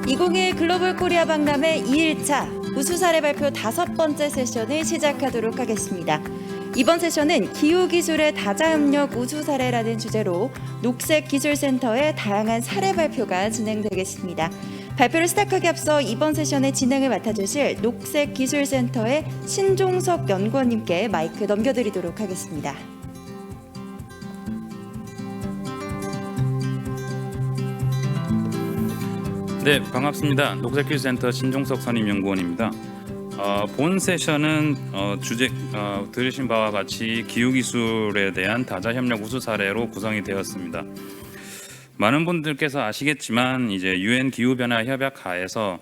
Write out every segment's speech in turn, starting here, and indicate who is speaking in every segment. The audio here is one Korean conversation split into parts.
Speaker 1: 2021 글로벌 코리아 박람회 2일차 우수 사례 발표 5번째 세션을 시작하도록 하겠습니다. 이번 세션은 기후기술의 다자협력 우수 사례라는 주제로 녹색기술센터의 다양한 사례 발표가 진행되겠습니다. 발표를 시작하기 앞서 이번 세션의 진행을 맡아주실 녹색기술센터의 신종석 연구원님께 마이크 넘겨드리도록 하겠습니다.
Speaker 2: 네, 반갑습니다. 녹색기술센터 신종석 선임연구원입니다. 본 세션은 들으신 바와 같이 기후기술에 대한 다자협력 우수 사례로 구성이 되었습니다. 많은 분들께서 아시겠지만 이제 UN 기후변화 협약 하에서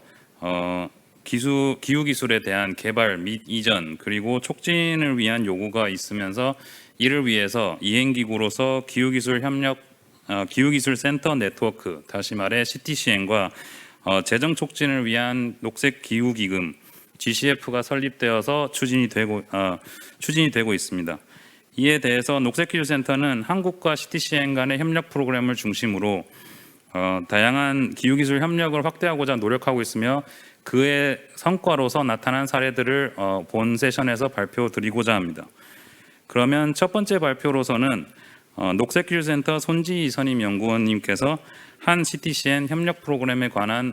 Speaker 2: 기후기술에 대한 개발 및 이전 그리고 촉진을 위한 요구가 있으면서 이를 위해서 이행기구로서 기후기술 센터 네트워크, 다시 말해 CTCN과 재정 촉진을 위한 녹색기후기금 GCF가 설립되어서 추진이 되고 있습니다. 이에 대해서 녹색기술센터는 한국과 CTCN 간의 협력 프로그램을 중심으로 다양한 기후기술 협력을 확대하고자 노력하고 있으며 그의 성과로서 나타난 사례들을 본 세션에서 발표드리고자 합니다. 그러면 첫 번째 발표로서는 녹색기술센터 손지희 선임연구원님께서 한 CTCN 협력 프로그램에 관한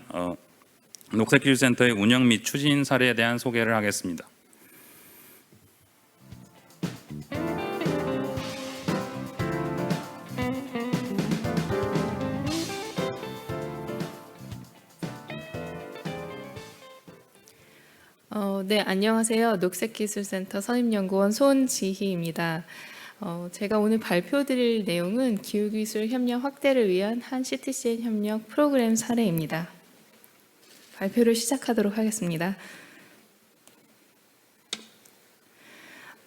Speaker 2: 녹색기술센터의 운영 및 추진 사례에 대한 소개를 하겠습니다.
Speaker 3: 네, 안녕하세요. 녹색기술센터 선임연구원 손지희입니다. 제가 오늘 발표드릴 내용은 기후기술 협력 확대를 위한 한 CTCN 협력 프로그램 사례입니다. 발표를 시작하도록 하겠습니다.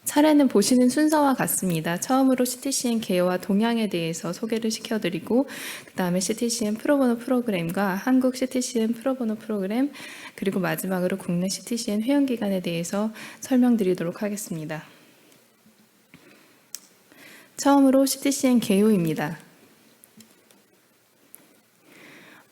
Speaker 3: 차례는 보시는 순서와 같습니다. 처음으로 CTCN 개요와 동향에 대해서 소개를 시켜드리고 그 다음에 CTCN 프로보노 프로그램과 한국 CTCN 프로보노 프로그램 그리고 마지막으로 국내 CTCN 회원기관에 대해서 설명드리도록 하겠습니다. 처음으로 CTCN 개요입니다.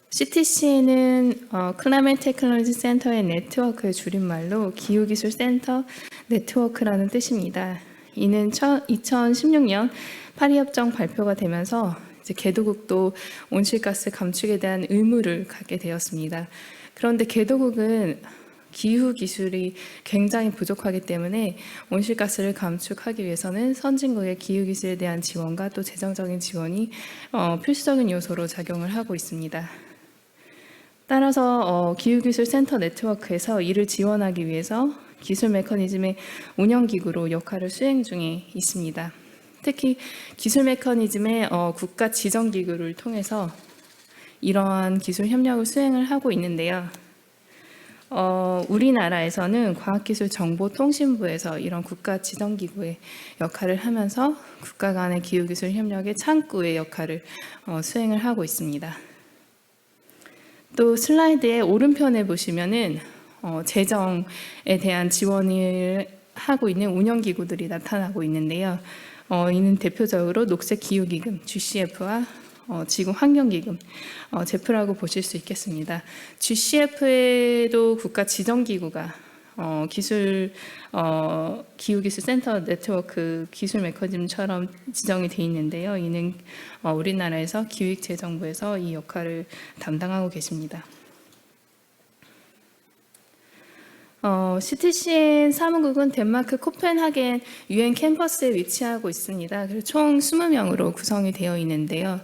Speaker 3: CTCN은 클라이밋 테크놀로지 센터의 네트워크의 줄임말로 기후기술 센터 네트워크라는 뜻입니다. 이는 2016년 파리협정 발표가 되면서 이제 개도국도 온실가스 감축에 대한 의무를 갖게 되었습니다. 그런데 개도국은 기후 기술이 굉장히 부족하기 때문에 온실가스를 감축하기 위해서는 선진국의 기후 기술에 대한 지원과 또 재정적인 지원이 필수적인 요소로 작용을 하고 있습니다. 따라서 기후기술 센터 네트워크에서 이를 지원하기 위해서 기술 메커니즘의 운영기구로 역할을 수행 중에 있습니다. 특히 기술 메커니즘의 국가 지정기구를 통해서 이러한 기술 협력을 수행을 하고 있는데요. 우리나라에서는 과학기술정보통신부에서 이런 국가 지정기구의 역할을 하면서 국가 간의 기후기술 협력의 창구의 역할을 수행을 하고 있습니다. 또 슬라이드의 오른편에 보시면은 재정에 대한 지원을 하고 있는 운영기구들이 나타나고 있는데요. 이는 대표적으로 녹색기후기금 GCF와 지구환경기금 제프라고 보실 수 있겠습니다. GCF에도 국가 지정기구가 기후기술센터 네트워크 기술 메커니즘처럼 지정이 되어 있는데요. 이는 우리나라에서 기획재정부에서 이 역할을 담당하고 계십니다. CTCN 사무국은 덴마크 코펜하겐 UN 캠퍼스에 위치하고 있습니다. 그리고 총 20명으로 구성이 되어 있는데요.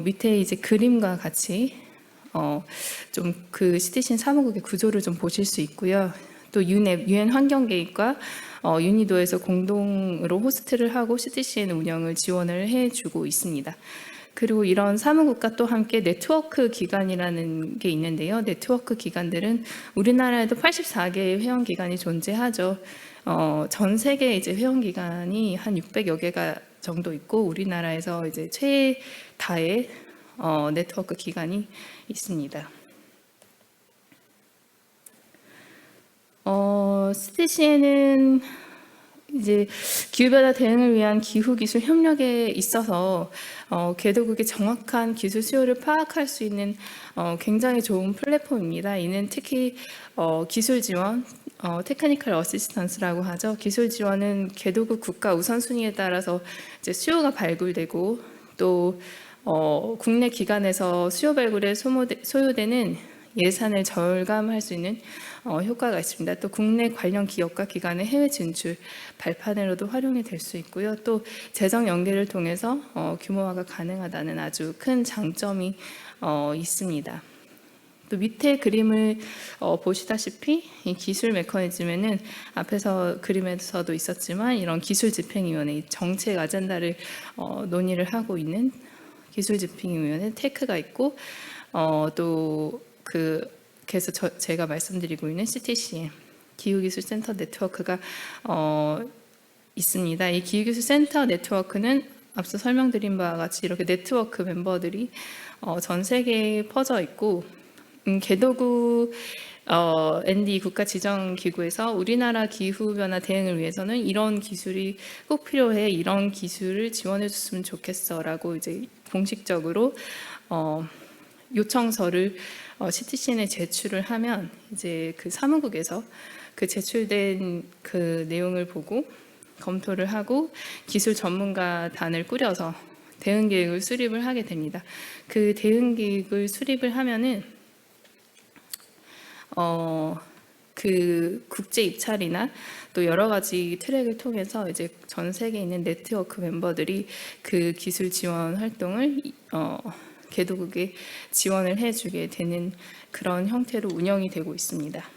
Speaker 3: 밑에 이제 그림과 같이 좀 그 CTCN 사무국의 구조를 좀 보실 수 있고요. 또 UN 환경계획과 유니도에서 공동으로 호스트를 하고 CTCN 운영을 지원을 해주고 있습니다. 그리고 이런 사무국과 또 함께 네트워크 기관이라는 게 있는데요. 네트워크 기관들은 우리나라에도 84개의 회원기관이 존재하죠. 전 세계 이제 회원기관이 한 600여 개가 정도 있고 우리나라에서 이제 최다의 네트워크 기관이 있습니다. CTCN은 이제 기후변화 대응을 위한 기후기술 협력에 있어서 개도국의 정확한 기술 수요를 파악할 수 있는 굉장히 좋은 플랫폼입니다. 이는 특히 기술 지원, 테크니컬 어시스턴스라고 하죠. 기술 지원은 개도국 국가 우선순위에 따라서 이제 수요가 발굴되고 또 국내 기관에서 수요 발굴에 소요되는 예산을 절감할 수 있는 효과가 있습니다. 또 국내 관련 기업과 기관의 해외 진출 발판으로도 활용이 될 수 있고요. 또 재정 연계를 통해서 규모화가 가능하다는 아주 큰 장점이 있습니다. 또 밑에 그림을 보시다시피 이 기술 메커니즘에는 앞에서 그림에서도 있었지만 이런 기술 집행위원회 정책 아젠다를 논의를 하고 있는 기술 집행위원회 테크가 있고 그래서 제가 말씀드리고 있는 CTCM 기후기술센터 네트워크가 있습니다. 이 기후기술센터 네트워크는 앞서 설명드린 바와 같이 이렇게 네트워크 멤버들이 전 세계에 퍼져 있고 개도국 ND 국가 지정 기구에서 우리나라 기후 변화 대응을 위해서는 이런 기술이 꼭 필요해, 이런 기술을 지원해 줬으면 좋겠어라고 이제 공식적으로 요청서를 CTCN에 제출을 하면 이제 그 사무국에서 그 제출된 그 내용을 보고 검토를 하고 기술 전문가단을 꾸려서 대응 계획을 수립을 하게 됩니다. 그 대응 계획을 수립을 하면은 그 국제 입찰이나 또 여러 가지 트랙을 통해서 이제 전 세계에 있는 네트워크 멤버들이 그 기술 지원 활동을 개도국에 지원을 해주게 되는 그런 형태로 운영이 되고 있습니다.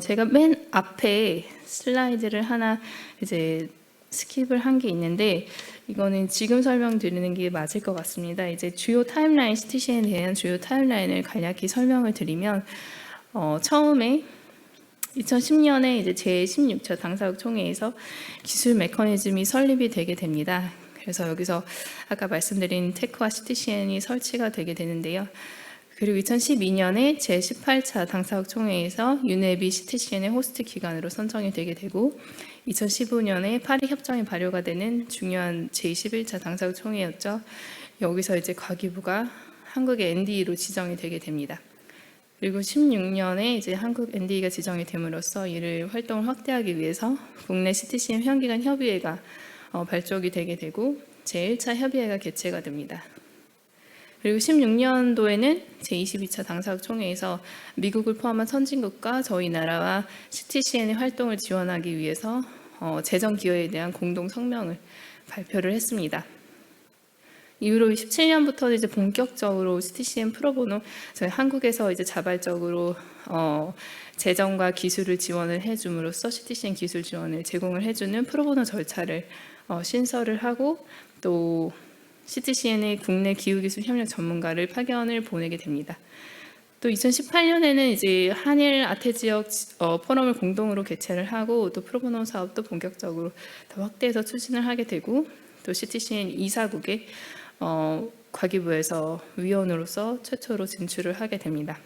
Speaker 3: 제가 맨 앞에 슬라이드를 하나 이제 스킵을 한 게 있는데 이거는 지금 설명드리는 게 맞을 것 같습니다. 이제 주요 타임라인 CTCN에 대한 주요 타임라인을 간략히 설명을 드리면 처음에 2010년에 이제 제16차 당사국 총회에서 기술 메커니즘이 설립이 되게 됩니다. 그래서 여기서 아까 말씀드린 테크와 CTCN이 설치가 되게 되는데요. 그리고 2012년에 제18차 당사국 총회에서 유네비 CTCN의 호스트 기관으로 선정이 되게 되고 2015년에 파리 협정이 발효가 되는 중요한 제21차 당사국 총회였죠. 여기서 이제 과기부가 한국의 NDE로 지정이 되게 됩니다. 그리고 16년에 이제 한국 NDE가 지정이 됨으로써 이를 활동을 확대하기 위해서 국내 CTCN 현기관 협의회가 발족이 되게 되고 제1차 협의회가 개최가 됩니다. 그리고 16년도에는 제22차 당사국 총회에서 미국을 포함한 선진국과 저희 나라와 CTCN의 활동을 지원하기 위해서 재정 기여에 대한 공동 성명을 발표를 했습니다. 이후로 17년부터 이제 본격적으로 CTCN 프로보노 저희 한국에서 이제 자발적으로 재정과 기술을 지원을 해줌으로써 CTCN 기술 지원을 제공을 해주는 프로보노 절차를 신설을 하고 또 CTCN의 국내 기후기술 협력 전문가를 파견을 보내게 됩니다. 또 2018년에는 이제 한일 아태 지역 포럼을 공동으로 개최를 하고 또 프로보노 사업도 본격적으로 더 확대해서 추진을 하게 되고 또 CTCN 이사국에 과기부에서 위원으로서 최초로 진출을 하게 됩니다.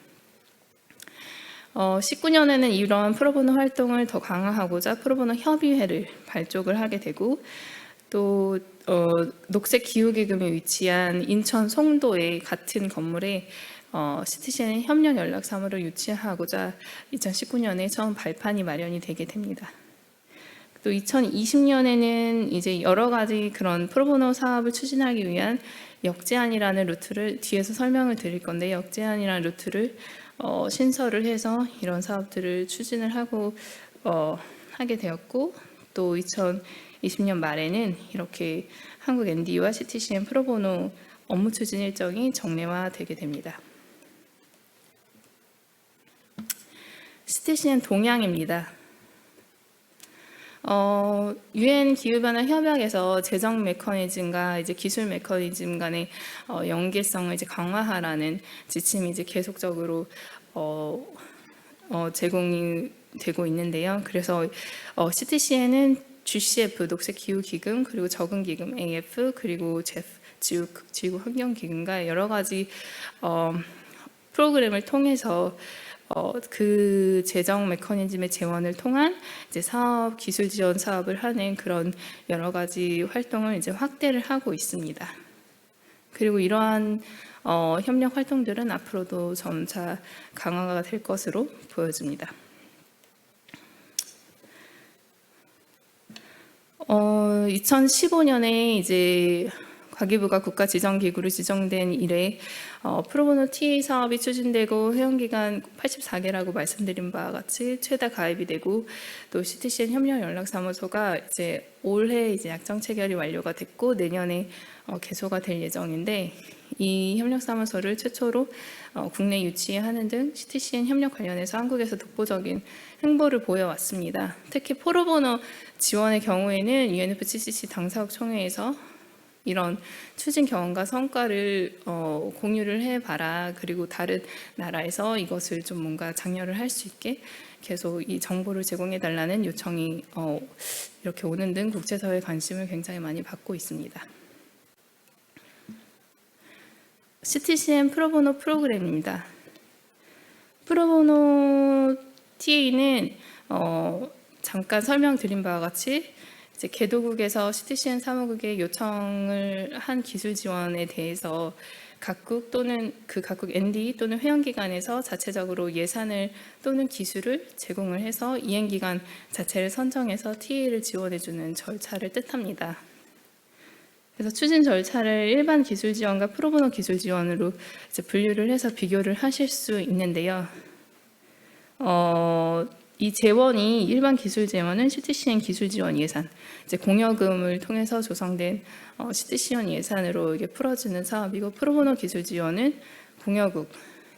Speaker 3: 19년에는 이러한 프로보노 활동을 더 강화하고자 프로보노 협의회를 발족을 하게 되고 또 녹색 기후기금에 위치한 인천 송도의 같은 건물에 CTCN 협력 연락사무를 유치하고자 2019년에 처음 발판이 마련이 되게 됩니다. 또 2020년에는 이제 여러 가지 그런 프로보노 사업을 추진하기 위한 역제안이라는 루트를 뒤에서 설명을 드릴 건데 역제안이라는 루트를 신설을 해서 이런 사업들을 추진을 하고 하게 되었고 또 2020년 말에는 이렇게 한국 NDE와 CTCN 프로보노 업무 추진 일정이 정례화되게 됩니다. CTCN 동향입니다. UN 기후변화 협약에서 재정 메커니즘과 이제 기술 메커니즘 간의 연계성을 이제 강화하라는 지침이 이제 계속적으로 제공이 되고 있는데요. 그래서 CTCN은 GCF 녹색 기후 기금 그리고 적응 기금 AF 그리고 JEF 지구 환경 기금과 여러 가지 프로그램을 통해서 그 재정 메커니즘의 재원을 통한 이제 사업 기술 지원 사업을 하는 그런 여러 가지 활동을 이제 확대를 하고 있습니다. 그리고 이러한 협력 활동들은 앞으로도 점차 강화가 될 것으로 보여집니다. 2015년에 이제 과기부가 국가지정기구로 지정된 이래 프로보노 TA 사업이 추진되고 회원기간 84개라고 말씀드린 바와 같이 최다 가입이 되고 또 CTCN 협력 연락사무소가 이제 올해 이제 약정 체결이 완료가 됐고 내년에 개소가 될 예정인데 이 협력사무소를 최초로 국내 유치하는 등 CTCN 협력 관련해서 한국에서 독보적인 행보를 보여왔습니다. 특히 프로보노 지원의 경우에는 UNFCCC 당사국 총회에서 이런 추진 경험과 성과를 공유를 해봐라. 그리고 다른 나라에서 이것을 좀 뭔가 장려를 할 수 있게 계속 이 정보를 제공해달라는 요청이 이렇게 오는 등 국제사회의 관심을 굉장히 많이 받고 있습니다. CTCN 프로보노 프로그램입니다. 프로보노 TA는 잠깐 설명드린 바와 같이 이제 개도국에서 CTCN 사무국에 요청을 한 기술 지원에 대해서 각국 또는 그 각국 ND 또는 회원기관에서 자체적으로 예산을 또는 기술을 제공을 해서 이행기관 자체를 선정해서 TA를 지원해주는 절차를 뜻합니다. 그래서 추진 절차를 일반 기술 지원과 프로보노 기술 지원으로 이제 분류를 해서 비교를 하실 수 있는데요. 이 재원이 일반 기술 재원은 CTCN 기술 지원 예산, 이제 공여금을 통해서 조성된 CTCN 예산으로 이게 풀어지는 사업이고 프로보노 기술 지원은 공여국,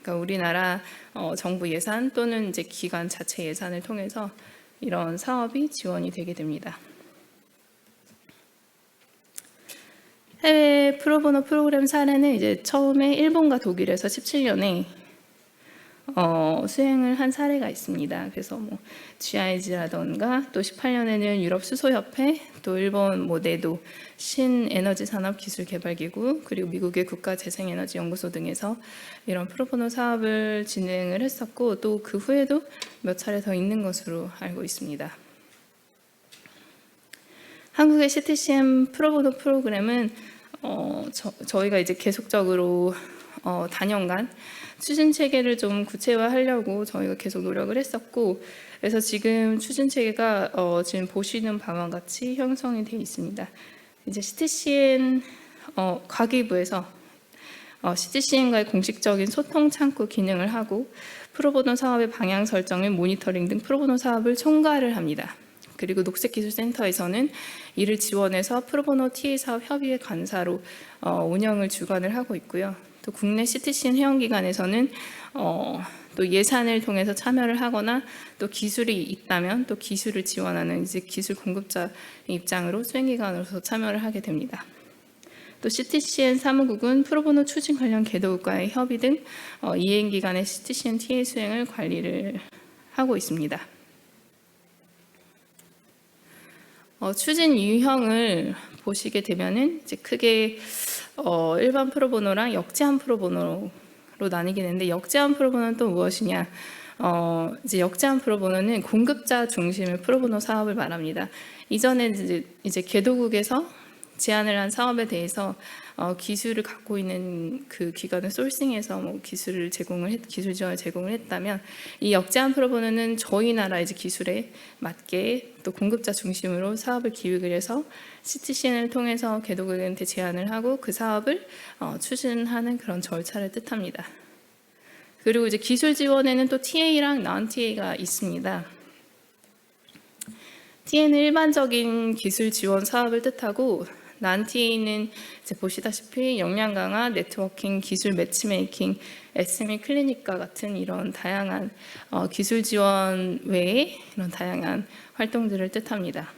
Speaker 3: 그러니까 우리나라 정부 예산 또는 이제 기관 자체 예산을 통해서 이런 사업이 지원이 되게 됩니다. 해외 프로보노 프로그램 사례는 이제 처음에 일본과 독일에서 17년에 수행을 한 사례가 있습니다. 그래서 뭐 GIG라던가 또 18년에는 유럽 수소협회, 또 일본 내도 신에너지 산업 기술 개발 기구, 그리고 미국의 국가 재생에너지 연구소 등에서 이런 프로보노 사업을 진행을 했었고 또 그 후에도 몇 차례 더 있는 것으로 알고 있습니다. 한국의 CTCN 프로보노 프로그램은 저희가 이제 계속적으로 단연간 추진 체계를 좀 구체화하려고 저희가 계속 노력을 했었고, 그래서 지금 추진 체계가 지금 보시는 바와 같이 형성이 되어 있습니다. 이제 CTCN 과기부에서 CTCN과의 공식적인 소통 창구 기능을 하고 프로보노 사업의 방향 설정 및 모니터링 등 프로보노 사업을 총괄을 합니다. 그리고 녹색기술센터에서는 이를 지원해서 프로보노 TA 사업 협의회 간사로 운영을 주관을 하고 있고요. 또 국내 CTCN 회원기관에서는 또 예산을 통해서 참여를 하거나 또 기술이 있다면 또 기술을 지원하는 이제 기술 공급자 입장으로 수행기관으로서 참여를 하게 됩니다. 또 CTCN 사무국은 프로보노 추진 관련 개도국과의 협의 등 이행기관의 CTCN TA 수행을 관리를 하고 있습니다. 추진 유형을 보시게 되면은 이제 크게 일반 프로보노랑 역제한 프로보노로 나뉘게 되는데, 역제한 프로보노는 또 무엇이냐? 이제 역제한 프로보노는 공급자 중심의 프로보노 사업을 말합니다. 이전에 이제 개도국에서 제안을 한 사업에 대해서 기술을 갖고 있는 그 기관을 소싱해서 기술 지원을 제공을 했다면, 이 역제한 프로보노는 저희 나라 이제 기술에 맞게 또 공급자 중심으로 사업을 기획을 해서 CTCN을 통해서 개도국한테 제안을 하고 그 사업을 추진하는 그런 절차를 뜻합니다. 그리고 이제 기술 지원에는 또 TA랑 non-TA가 있습니다. TA는 일반적인 기술 지원 사업을 뜻하고, non-TA는 이제 보시다시피 역량 강화, 네트워킹, 기술 매치메이킹, SME 클리닉과 같은 이런 다양한 기술 지원 외에 이런 다양한 활동들을 뜻합니다.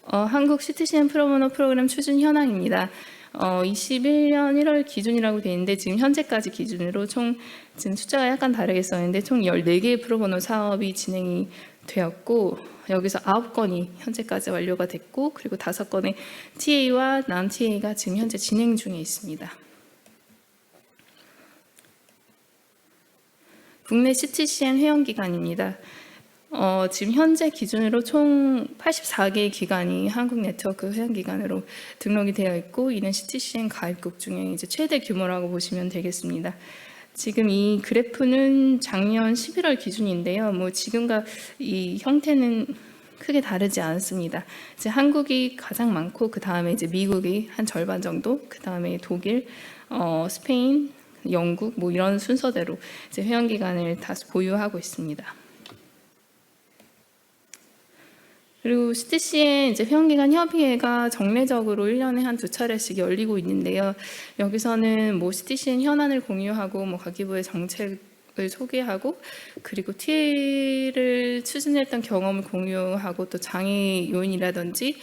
Speaker 3: 한국 CTCN 프로보노 프로그램 추진 현황입니다. 21년 1월 기준이라고 되어 있는데 지금 현재까지 기준으로 지금 숫자가 약간 다르게 써있는데 총 14개의 프로보노 사업이 진행이 되었고, 여기서 9건이 현재까지 완료가 됐고, 그리고 5건의 TA와 non-TA가 지금 현재 진행 중에 있습니다. 국내 CTCN 회원 기관입니다. 지금 현재 기준으로 총 84개의 기관이 한국 네트워크 회원 기관으로 등록이 되어 있고, 이는 CTCN 가입국 중에 이제 최대 규모라고 보시면 되겠습니다. 지금 이 그래프는 작년 11월 기준인데요. 뭐 지금과 이 형태는 크게 다르지 않습니다. 이제 한국이 가장 많고, 그 다음에 이제 미국이 한 절반 정도, 그 다음에 독일, 스페인, 영국 뭐 이런 순서대로 이제 회원 기관을 다 보유하고 있습니다. 그리고 CTCN 이제 회원기관 협의회가 정례적으로 1년에 한 2차례씩 열리고 있는데요. 여기서는 뭐 CTCN 현안을 공유하고, 뭐 각 기부의 정책을 소개하고, 그리고 TA를 추진했던 경험을 공유하고, 또 장애 요인이라든지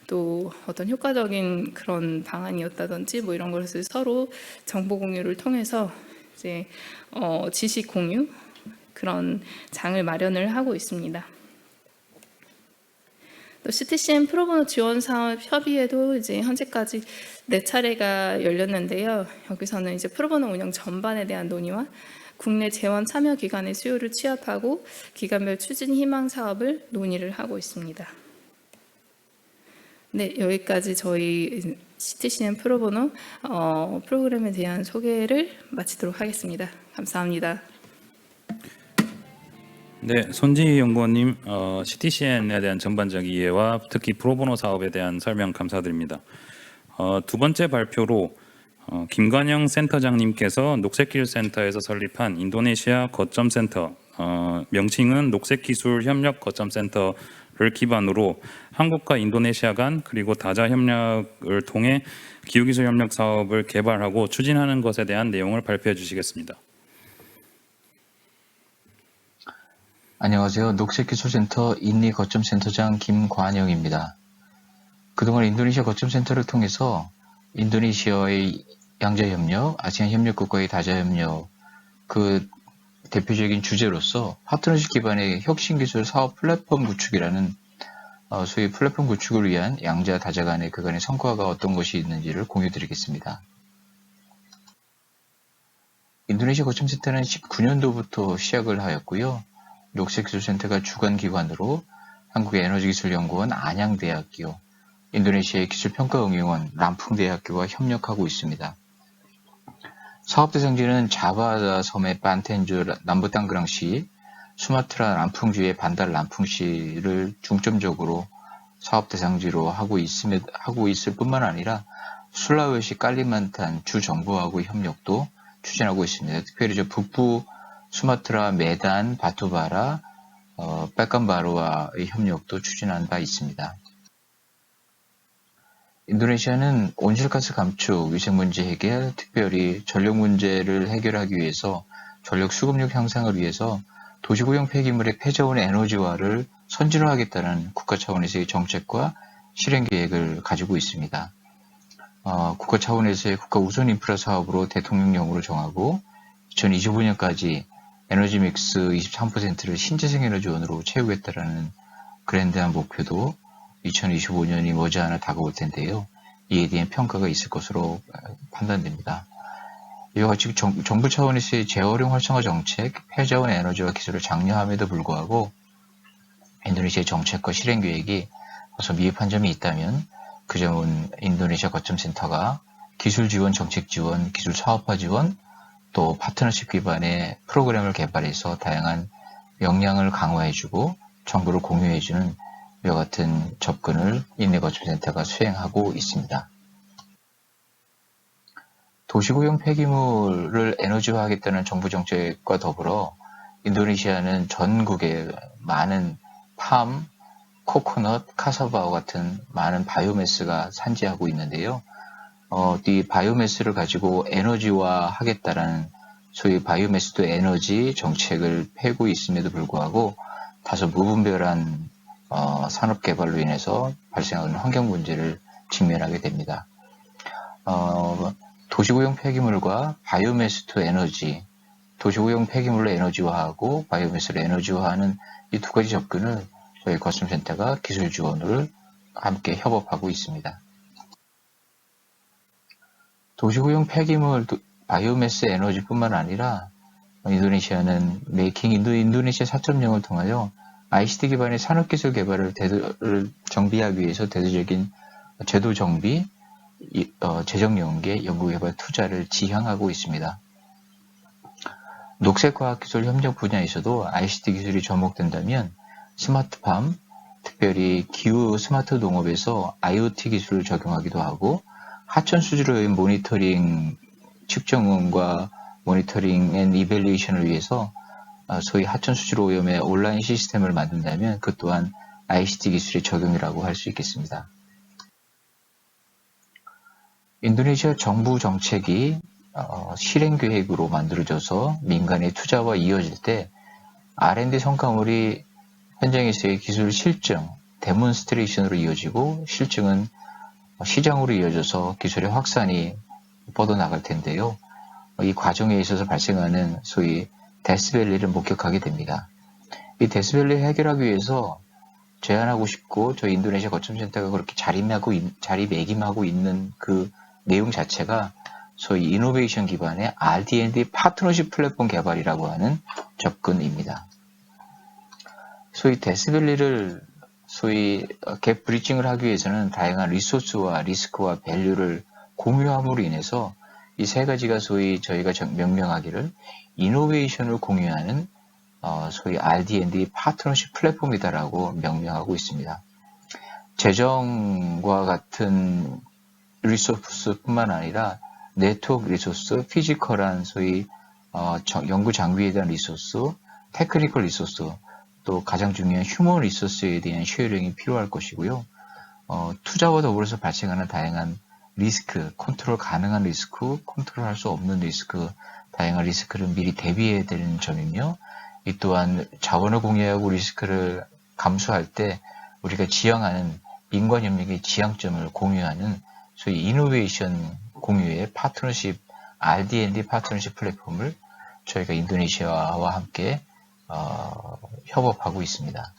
Speaker 3: 또 어떤 효과적인 그런 방안이었다든지 뭐 이런 것을 서로 정보 공유를 통해서 이제 지식 공유 그런 장을 마련을 하고 있습니다. 또 CTCN 프로보노 지원 사업 협의회도 이제 현재까지 4차례가 열렸는데요. 여기서는 이제 프로보노 운영 전반에 대한 논의와 국내 재원 참여 기관의 수요를 취합하고 기관별 추진 희망 사업을 논의를 하고 있습니다. 네, 여기까지 저희 CTCN 프로보노 프로그램에 대한 소개를 마치도록 하겠습니다. 감사합니다.
Speaker 2: 네, 손지희 연구원님, CTCN에 대한 전반적 이해와 특히 프로보노 사업에 대한 설명 감사드립니다. 두 번째 발표로 김관영 센터장님께서 녹색기술 센터에서 설립한 인도네시아 거점 센터, 명칭은 녹색기술 협력 거점 센터를 기반으로 한국과 인도네시아 간 그리고 다자 협력을 통해 기후기술 협력 사업을 개발하고 추진하는 것에 대한 내용을 발표해 주시겠습니다.
Speaker 4: 안녕하세요. 녹색기술센터 인리 거점센터장 김관영입니다. 그동안 인도네시아 거점센터를 통해서 인도네시아의 양자협력, 아시안 협력국가의 다자협력, 그 대표적인 주제로서 파트너십 기반의 혁신기술 사업 플랫폼 구축이라는 소위 플랫폼 구축을 위한 양자 다자 간의 그간의 성과가 어떤 것이 있는지를 공유드리겠습니다. 인도네시아 거점센터는 19년도부터 시작을 하였고요. 녹색기술센터가 주관기관으로 한국의 에너지기술연구원 안양대학교, 인도네시아의 기술평가응용원 람풍대학교와 협력하고 있습니다. 사업대상지는 자바 섬의 반텐주 남부탄그랑시, 수마트라 람풍주의 반달 람풍시를 중점적으로 사업대상지로 하고 있을 뿐만 아니라 술라웨시 깔리만탄 주정부하고의 협력도 추진하고 있습니다. 특별히 북부 수마트라 메단, 바투바라, 빼깐바루와의 협력도 추진한 바 있습니다. 인도네시아는 온실가스 감축, 위생문제 해결, 특별히 전력 문제를 해결하기 위해서 전력 수급력 향상을 위해서 도시고용 폐기물의 폐자원 에너지화를 선진화하겠다는 국가 차원에서의 정책과 실행 계획을 가지고 있습니다. 국가 차원에서의 국가 우선 인프라 사업으로 대통령령으로 정하고 2025년까지 에너지 믹스 23%를 신재생 에너지원으로 채우겠다라는 그랜드한 목표도 2025년이 머지않아 다가올 텐데요. 이에 대한 평가가 있을 것으로 판단됩니다. 이와 같이 정부 차원에서의 재활용 활성화 정책, 폐자원 에너지화 기술을 장려함에도 불구하고 인도네시아의 정책과 실행 계획이 벌써 미흡한 점이 있다면 그 점은 인도네시아 거점센터가 기술 지원, 정책 지원, 기술 사업화 지원, 또 파트너십 기반의 프로그램을 개발해서 다양한 역량을 강화해주고 정보를 공유해주는 이와 같은 접근을 인내거점센터가 수행하고 있습니다. 도시고용 폐기물을 에너지화하겠다는 정부 정책과 더불어 인도네시아는 전국에 많은 팜, 코코넛, 카사바와 같은 많은 바이오매스가 산지하고 있는데요. 이 바이오매스를 가지고 에너지화 하겠다라는 소위 바이오매스 투 에너지 정책을 펴고 있음에도 불구하고 다소 무분별한 산업 개발로 인해서 발생하는 환경 문제를 직면하게 됩니다. 도시고용 폐기물과 바이오매스 투 에너지, 도시고용 폐기물로 에너지화하고 바이오매스로 에너지화하는 이 두 가지 접근을 저희 거점센터가 기술 지원을 함께 협업하고 있습니다. 도시고용 폐기물, 바이오매스 에너지뿐만 아니라 인도네시아는 메이킹 인도네시아 4.0을 통하여 ICT 기반의 산업기술 개발을 정비하기 위해서 대대적인 제도 정비, 재정 연계, 연구개발 투자를 지향하고 있습니다. 녹색과학기술 협력 분야에서도 ICT 기술이 접목된다면 스마트팜, 특별히 기후 스마트 농업에서 IoT 기술을 적용하기도 하고 하천 수질오염 모니터링 측정과 모니터링 앤 이밸리에이션을 위해서 소위 하천 수질오염의 온라인 시스템을 만든다면 그 또한 ICT 기술의 적용이라고 할 수 있겠습니다. 인도네시아 정부 정책이 실행 계획으로 만들어져서 민간의 투자와 이어질 때 R&D 성과물이 현장에서의 기술 실증, 데몬스트레이션으로 이어지고 실증은 시장으로 이어져서 기술의 확산이 뻗어나갈 텐데요. 이 과정에 있어서 발생하는 소위 데스밸리를 목격하게 됩니다. 이 데스밸리를 해결하기 위해서 제안하고 싶고 저희 인도네시아 거점센터가 그렇게 자리매김하고 있는 그 내용 자체가 소위 이노베이션 기반의 R&D 파트너십 플랫폼 개발이라고 하는 접근입니다. 소위 데스밸리를 소위 갭 브리징을 하기 위해서는 다양한 리소스와 리스크와 밸류를 공유함으로 인해서 이 세 가지가 소위 저희가 명명하기를 이노베이션을 공유하는 소위 R&D 파트너십 플랫폼이다라고 명명하고 있습니다. 재정과 같은 리소스뿐만 아니라 네트워크 리소스, 피지컬한 소위 연구 장비에 대한 리소스, 테크니컬 리소스, 또 가장 중요한 휴먼 리소스에 대한 쉐어링이 필요할 것이고요. 투자와 더불어서 발생하는 다양한 리스크, 컨트롤 가능한 리스크, 컨트롤할 수 없는 리스크, 다양한 리스크를 미리 대비해야 되는 점이며 이 또한 자원을 공유하고 리스크를 감수할 때 우리가 지향하는 민관협력의 지향점을 공유하는 소위 이노베이션 공유의 파트너십, R&D 파트너십 플랫폼을 저희가 인도네시아와 함께 협업하고 있습니다.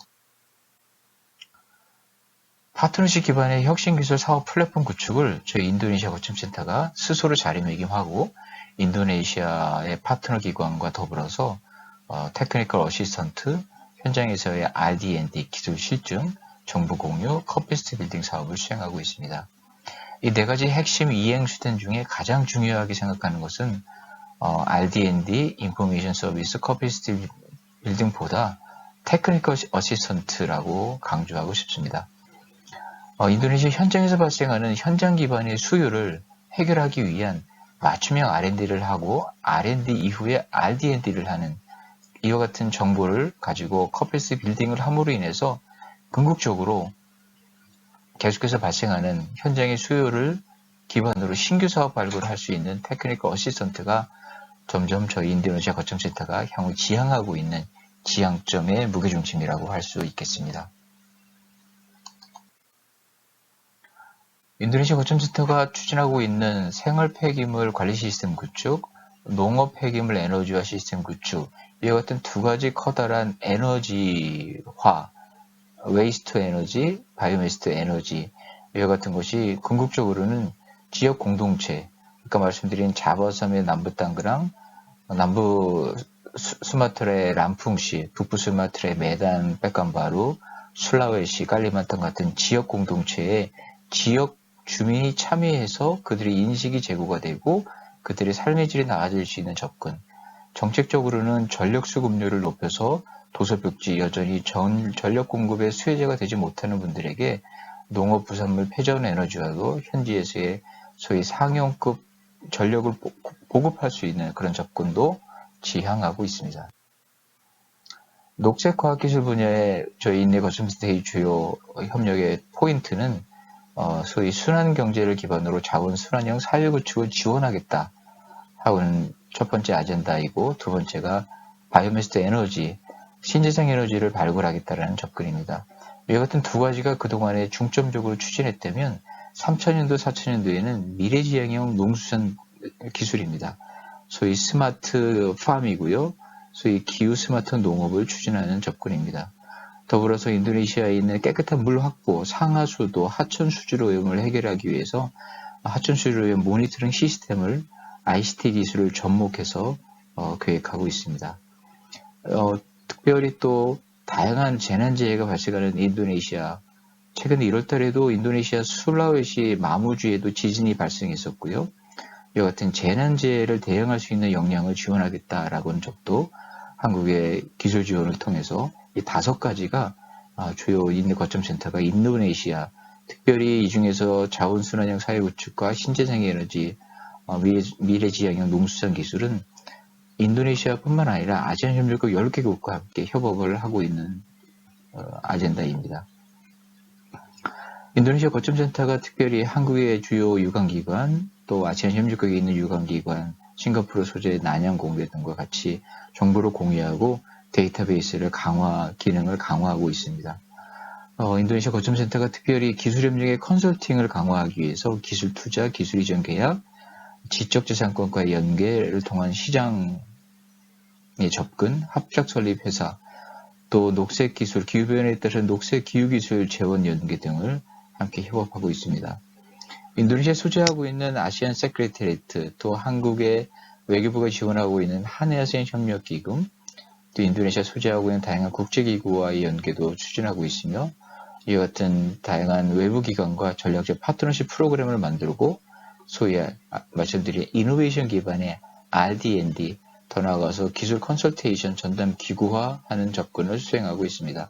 Speaker 4: 파트너십 기반의 혁신기술 사업 플랫폼 구축을 저희 인도네시아 거점센터가 스스로 자리매김하고 인도네시아의 파트너 기관과 더불어서 테크니컬 어시스턴트, 현장에서의 R&D 기술 실증, 정보 공유, 커피시티 빌딩 사업을 수행하고 있습니다. 이 네 가지 핵심 이행 수단 중에 가장 중요하게 생각하는 것은 R&D, 인포메이션 서비스, 커피시티 빌딩보다 테크니컬 어시스턴트라고 강조하고 싶습니다. 인도네시아 현장에서 발생하는 현장 기반의 수요를 해결하기 위한 맞춤형 R&D를 하고 R&D 이후에 R&D를 하는 이와 같은 정보를 가지고 커피시티 빌딩을 함으로 인해서 궁극적으로 계속해서 발생하는 현장의 수요를 기반으로 신규 사업 발굴을 할 수 있는 테크니컬 어시스턴트가 점점 저희 인도네시아 거점센터가 향후 지향하고 있는 지향점의 무게중심이라고 할 수 있겠습니다. 인도네시아 거점센터가 추진하고 있는 생활 폐기물 관리 시스템 구축, 농업 폐기물 에너지화 시스템 구축, 이와 같은 두 가지 커다란 에너지화, 웨이스트 에너지, 바이오매스 에너지, 이와 같은 것이 궁극적으로는 지역 공동체, 아까 말씀드린 자바섬의 남부 땅그랑 남부 수마트라의 람풍시, 북부 수마트라의 메단, 백감바루, 술라웨시, 깔리만탄 같은 지역 공동체의 지역 주민이 참여해서 그들의 인식이 제고가 되고 그들의 삶의 질이 나아질 수 있는 접근. 정책적으로는 전력 수급률을 높여서 도서벽지 여전히 전력 공급의 수혜자가 되지 못하는 분들에게 농업 부산물 폐전 에너지와도 현지에서의 소위 상용급 전력을 보급할 수 있는 그런 접근도 지향하고 있습니다. 녹색과학기술 분야의 저희 인내 거점센터의 주요 협력의 포인트는 소위 순환경제를 기반으로 자원순환형 사회구축을 지원하겠다 하고는 첫 번째 아젠다이고 두 번째가 바이오매스 에너지, 신재생 에너지를 발굴하겠다라는 접근입니다. 이와 같은 두 가지가 그동안에 중점적으로 추진했다면 3000년도, 4000년도에는 미래지향형 농수산 기술입니다. 소위 스마트 팜이고요. 소위 기후 스마트 농업을 추진하는 접근입니다. 더불어서 인도네시아에 있는 깨끗한 물 확보, 상하수도, 하천 수질오염을 해결하기 위해서 하천 수질오염 모니터링 시스템을 ICT 기술을 접목해서 계획하고 있습니다. 특별히 또 다양한 재난재해가 발생하는 인도네시아, 최근 1월 달에도 인도네시아 술라웨시 마무주에도 지진이 발생했었고요. 이와 같은 재난재해를 대응할 수 있는 역량을 지원하겠다라고 하는 적도 한국의 기술 지원을 통해서 이 5가지가 주요 인력 거점센터가 인도네시아, 특별히 이 중에서 자원순환형 사회구축과 신재생 에너지, 미래지향형 농수산 기술은 인도네시아뿐만 아니라 아시안 협력국 10개국과 함께 협업을 하고 있는 아젠다입니다. 인도네시아 거점센터가 특별히 한국의 주요 유관기관, 또 아시안 협력국에 있는 유관기관, 싱가포르 소재 난양공대 등과 같이 정보를 공유하고 데이터베이스를 기능을 강화하고 있습니다. 인도네시아 거점센터가 특별히 기술협력의 컨설팅을 강화하기 위해서 기술 투자, 기술 이전 계약, 지적재산권과의 연계를 통한 시장에 접근, 합작 설립 회사, 또 녹색기술, 기후변화에 따른 녹색기후기술 재원 연계 등을 함께 협업하고 있습니다. 인도네시아 소재하고 있는 아시안 세크레테리에이트, 또 한국의 외교부가 지원하고 있는 한아시안 협력기금, 또 인도네시아 소재하고 있는 다양한 국제기구와의 연계도 추진하고 있으며 이와 같은 다양한 외부기관과 전략적 파트너십 프로그램을 만들고 소위 말씀드린 이노베이션 기반의 R&D, 더 나아가서 기술 컨설테이션 전담 기구화하는 접근을 수행하고 있습니다.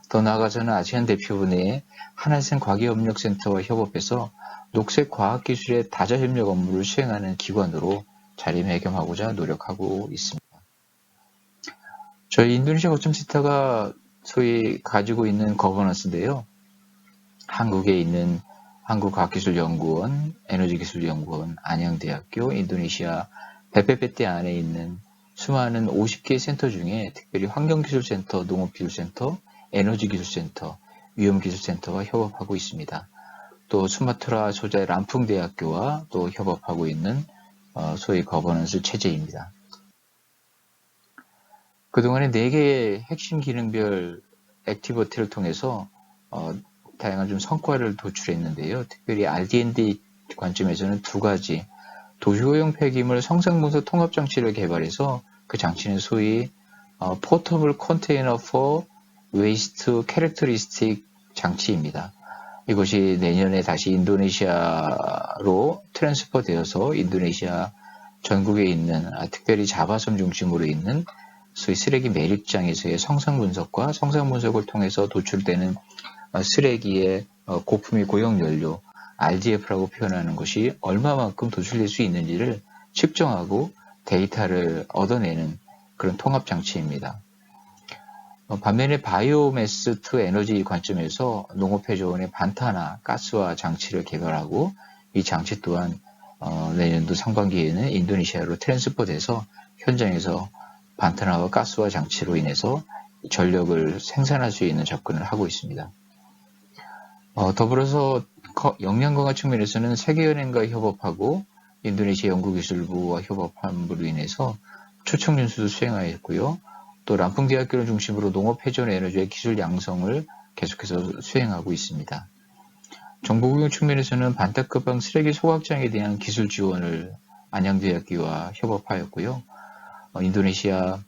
Speaker 4: 더 나아가서는 아시안 대표부 내에 한아시안 과기협력센터와 협업해서 녹색 과학기술의 다자협력 업무를 수행하는 기관으로 자리매김하고자 노력하고 있습니다. 저희 인도네시아 거점센터가 소위 가지고 있는 거버넌스인데요. 한국에 있는 한국과학기술연구원, 에너지기술연구원, 안양대학교, 인도네시아 베페페테 안에 있는 수많은 50개 센터 중에 특별히 환경기술센터, 농업기술센터, 에너지기술센터, 위험기술센터와 협업하고 있습니다. 또 수마트라 소재 람풍대학교와 또 협업하고 있는 소위 거버넌스 체제입니다. 그동안에 4개의 핵심 기능별 액티비티를 통해서 다양한 좀 성과를 도출했는데요. 특별히 R&D 관점에서는 2가지 도시고용 폐기물 성상분석 통합장치를 개발해서 그 장치는 소위 Portable Container for Waste Characteristic 장치입니다. 이것이 내년에 다시 인도네시아로 트랜스퍼 되어서 인도네시아 전국에 있는 특별히 자바섬 중심으로 있는 소위 쓰레기 매립장에서의 성상분석과 성상분석을 통해서 도출되는 쓰레기의 고품위 고용연료 RDF라고 표현하는 것이 얼마만큼 도출될 수 있는지를 측정하고 데이터를 얻어내는 그런 통합장치입니다. 반면에 바이오매스 투 에너지 관점에서 농업회조원의 반탄화 가스화 장치를 개발하고 이 장치 또한 내년도 상반기에는 인도네시아로 트랜스퍼돼서 현장에서 반탄화와 가스화 장치로 인해서 전력을 생산할 수 있는 접근을 하고 있습니다. 더불어서 역량 강화 측면에서는 세계은행과 협업하고 인도네시아 연구기술부와 협업함으로 인해서 초청 연수도 수행하였고요. 또 람풍대학교를 중심으로 농업회전 에너지의 기술 양성을 계속해서 수행하고 있습니다. 정보공유 측면에서는 반타크방 쓰레기 소각장에 대한 기술 지원을 안양대학교와 협업하였고요. 인도네시아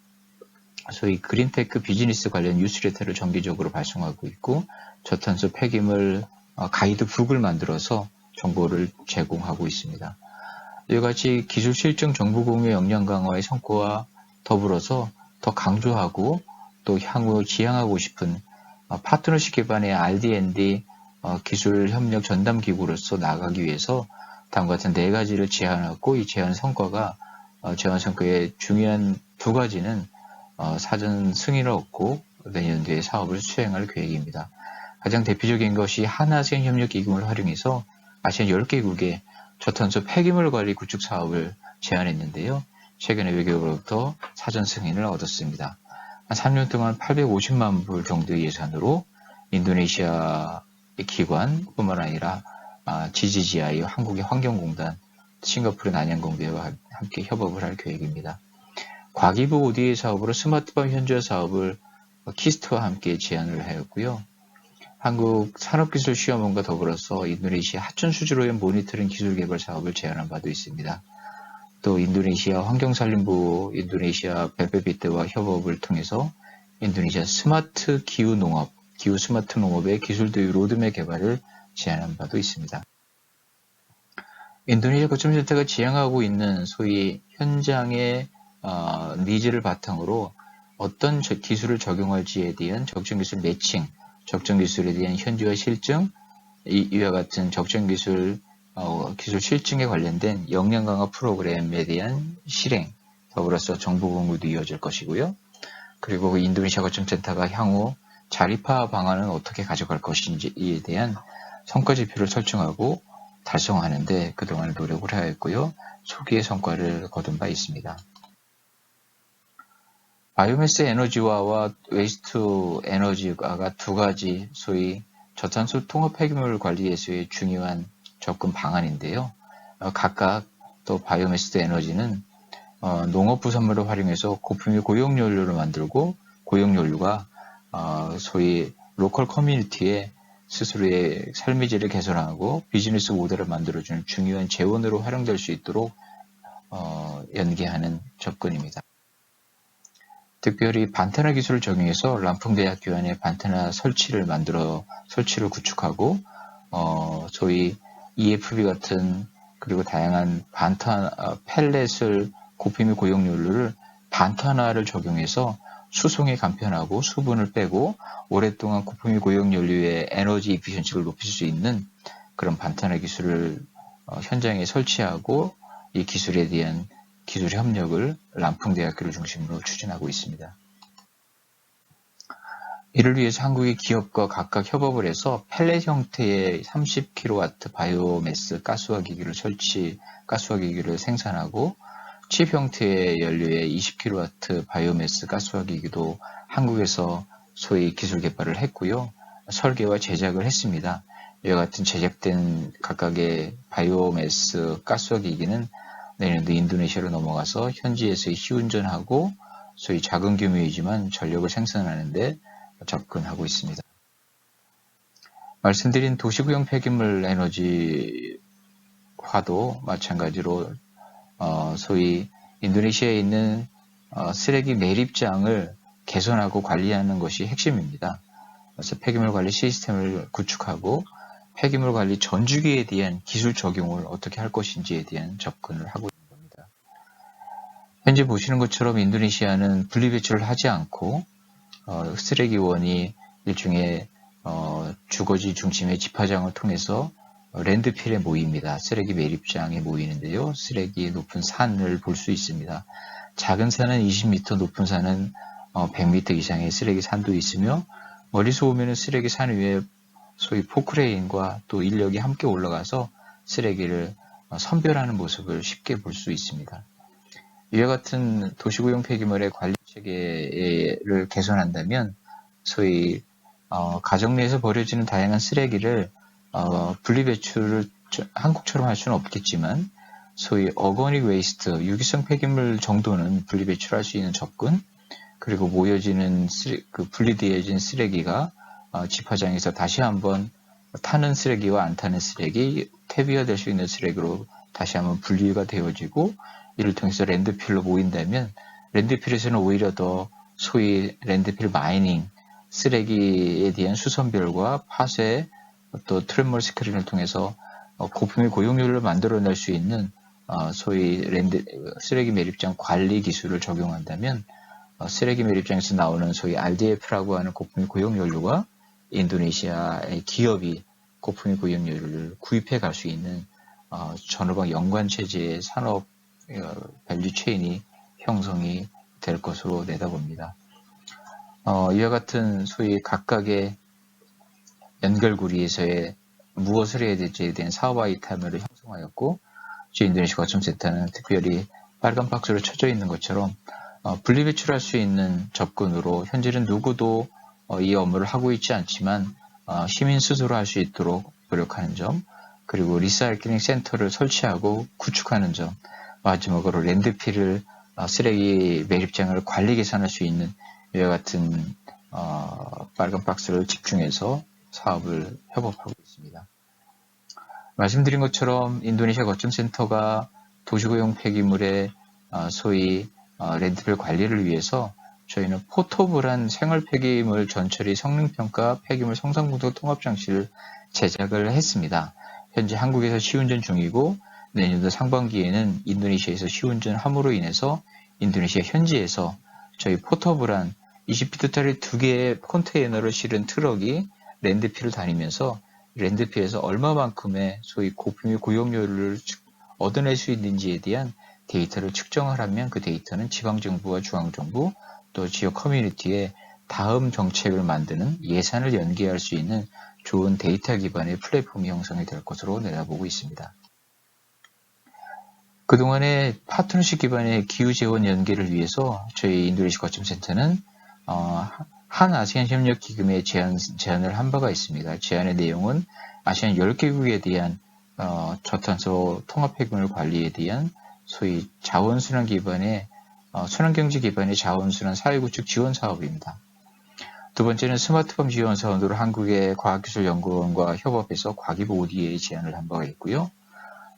Speaker 4: 소위 그린테크 비즈니스 관련 뉴스레터를 정기적으로 발송하고 있고 저탄소 폐기물 가이드북을 만들어서 정보를 제공하고 있습니다. 이와 같이 기술 실증 정보 공유 역량 강화의 성과와 더불어서 더 강조하고 또 향후 지향하고 싶은 파트너십 기반의 R&D 기술 협력 전담 기구로서 나아가기 위해서 다음과 같은 4가지를 제안하고 이 제안 성과의 중요한 2가지는 사전 승인을 얻고 내년도에 사업을 수행할 계획입니다. 가장 대표적인 것이 한아시안 협력기금을 활용해서 아시안 10개국의 저탄소 폐기물 관리 구축 사업을 제안했는데요. 최근에 외교부로부터 사전 승인을 얻었습니다. 한 3년 동안 850만 불 정도의 예산으로 인도네시아 기관뿐만 아니라 GGGI, 한국의 환경공단, 싱가포르 난양공대와 함께 협업을 할 계획입니다. 과기부 ODA 사업으로 스마트팜 현지화 사업을 키스트와 함께 제안을 하였고요. 한국산업기술시험원과 더불어서 인도네시아 하천 수지로의 모니터링 기술 개발 사업을 제안한 바도 있습니다. 또 인도네시아 환경산림부 인도네시아 벨베비트와 협업을 통해서 인도네시아 스마트 기후 농업, 기후 스마트 농업의 기술 도입 로드맵 개발을 제안한 바도 있습니다. 인도네시아 거점센터가 지향하고 있는 소위 현장의 니즈를 바탕으로 어떤 기술을 적용할지에 대한 적정 기술 매칭, 적정 기술에 대한 현지화 실증, 이와 같은 적정 기술 실증에 관련된 역량 강화 프로그램에 대한 실행, 더불어서 정보 공유도 이어질 것이고요. 그리고 인도네시아 거점센터가 향후 자립화 방안은 어떻게 가져갈 것인지에 대한 성과 지표를 설정하고 달성하는 데 그동안 노력을 하였고요. 초기의 성과를 거둔 바 있습니다. 바이오매스 에너지화와 웨이스트 에너지화가 두 가지 소위 저탄소 통합 폐기물 관리에서의 중요한 접근 방안인데요. 각각 또 바이오매스 에너지는 농업 부산물을 활용해서 고품위 고용연료를 만들고 고용연료가 소위 로컬 커뮤니티에 스스로의 삶의 질을 개선하고 비즈니스 모델을 만들어주는 중요한 재원으로 활용될 수 있도록 연계하는 접근입니다. 특별히 반탄화 기술을 적용해서 람풍대학교 안에 반탄화 설치를 구축하고 소위 EFB 같은 그리고 다양한 펠렛을 고품위 고용연료를 반탄화를 적용해서 수송이 간편하고 수분을 빼고 오랫동안 고품위 고용연료의 에너지 이피션시를 높일 수 있는 그런 반탄화 기술을 현장에 설치하고 이 기술에 대한 기술 협력을 람풍대학교를 중심으로 추진하고 있습니다. 이를 위해서 한국의 기업과 각각 협업을 해서 펠렛 형태의 30kW 바이오매스 가스화기기를 생산하고 칩 형태의 연료의 20kW 바이오매스 가스화기기도 한국에서 소위 기술 개발을 했고요. 설계와 제작을 했습니다. 이와 같은 제작된 각각의 바이오매스 가스화기기는 내년도 인도네시아로 넘어가서 현지에서 시운전하고 소위 작은 규모이지만 전력을 생산하는 데 접근하고 있습니다. 말씀드린 도시구형 폐기물 에너지화도 마찬가지로 소위 인도네시아에 있는 쓰레기 매립장을 개선하고 관리하는 것이 핵심입니다. 그래서 폐기물 관리 시스템을 구축하고 폐기물 관리 전주기에 대한 기술 적용을 어떻게 할 것인지에 대한 접근을 하고 있는 겁니다. 현재 보시는 것처럼 인도네시아는 분리배출을 하지 않고 쓰레기원이 일종의 주거지 중심의 집화장을 통해서 랜드필에 모입니다. 쓰레기 매립장에 모이는데요. 쓰레기의 높은 산을 볼 수 있습니다. 작은 산은 20m, 높은 산은 100m 이상의 쓰레기 산도 있으며 멀리서 오면 쓰레기 산 위에 소위 포크레인과 또 인력이 함께 올라가서 쓰레기를 선별하는 모습을 쉽게 볼 수 있습니다. 이와 같은 도시구형 폐기물의 관리 체계를 개선한다면 소위 가정 내에서 버려지는 다양한 쓰레기를 분리배출을 한국처럼 할 수는 없겠지만 소위 어거닉 웨이스트, 유기성 폐기물 정도는 분리배출할 수 있는 접근, 그리고 모여지는 분리되어진 쓰레기가 집화장에서 다시 한번 타는 쓰레기와 안 타는 쓰레기, 퇴비화될 수 있는 쓰레기로 다시 한번 분리가 되어지고 이를 통해서 랜드필로 모인다면 랜드필에서는 오히려 더 소위 랜드필 마이닝, 쓰레기에 대한 수선별과 파쇄, 또 트랩몰 스크린을 통해서 고품위 고용률을 만들어낼 수 있는 소위 쓰레기 매립장 관리 기술을 적용한다면 쓰레기 매립장에서 나오는 소위 RDF라고 하는 고품위 고용연료가 인도네시아의 기업이 고품위 고용연료를 구입해 갈 수 있는 전후방 연관 체제의 산업 밸류 체인이 형성이 될 것으로 내다봅니다. 이와 같은 소위 각각의 연결고리에서의 무엇을 해야 될지에 대한 사업 아이템을 형성하였고 저희 인도네시아 거점센터는 특별히 빨간 박스로 쳐져 있는 것처럼 분리배출할 수 있는 접근으로 현재는 누구도 이 업무를 하고 있지 않지만 시민 스스로 할 수 있도록 노력하는 점, 그리고 리사이클링 센터를 설치하고 구축하는 점, 마지막으로 랜드필을 쓰레기 매립장을 관리 개선할 수 있는 이와 같은 빨간 박스를 집중해서 사업을 협업하고 있습니다. 말씀드린 것처럼 인도네시아 거점센터가 도시고용 폐기물의 소위 랜드필 관리를 위해서 저희는 포터블한 생활 폐기물 전처리 성능평가 폐기물 성상분석 통합장치를 제작을 했습니다. 현재 한국에서 시운전 중이고 내년도 상반기에는 인도네시아에서 시운전함으로 인해서 인도네시아 현지에서 저희 포터블한 20피트짜리 2개의 컨테이너를 실은 트럭이 랜드필을 다니면서 랜드필에서 얼마만큼의 소위 고품위 고용료를 얻어낼 수 있는지에 대한 데이터를 측정을 하면 그 데이터는 지방정부와 중앙정부 또 지역 커뮤니티에 다음 정책을 만드는 예산을 연계할 수 있는 좋은 데이터 기반의 플랫폼이 형성이 될 것으로 내다보고 있습니다. 그동안의 파트너십 기반의 기후 재원 연계를 위해서 저희 인도네시아 거점센터는 한 아시안 협력 기금에 제안을 한 바가 있습니다. 제안의 내용은 아시안 10개국에 대한 저탄소 통합 폐기물 관리에 대한 소위 자원순환 기반의 순환경제 기반의 자원순환 사회구축 지원 사업입니다. 두 번째는 스마트팜 지원 사업으로 한국의 과학기술연구원과 협업해서 과기부 ODA 제안을 한 바가 있고요.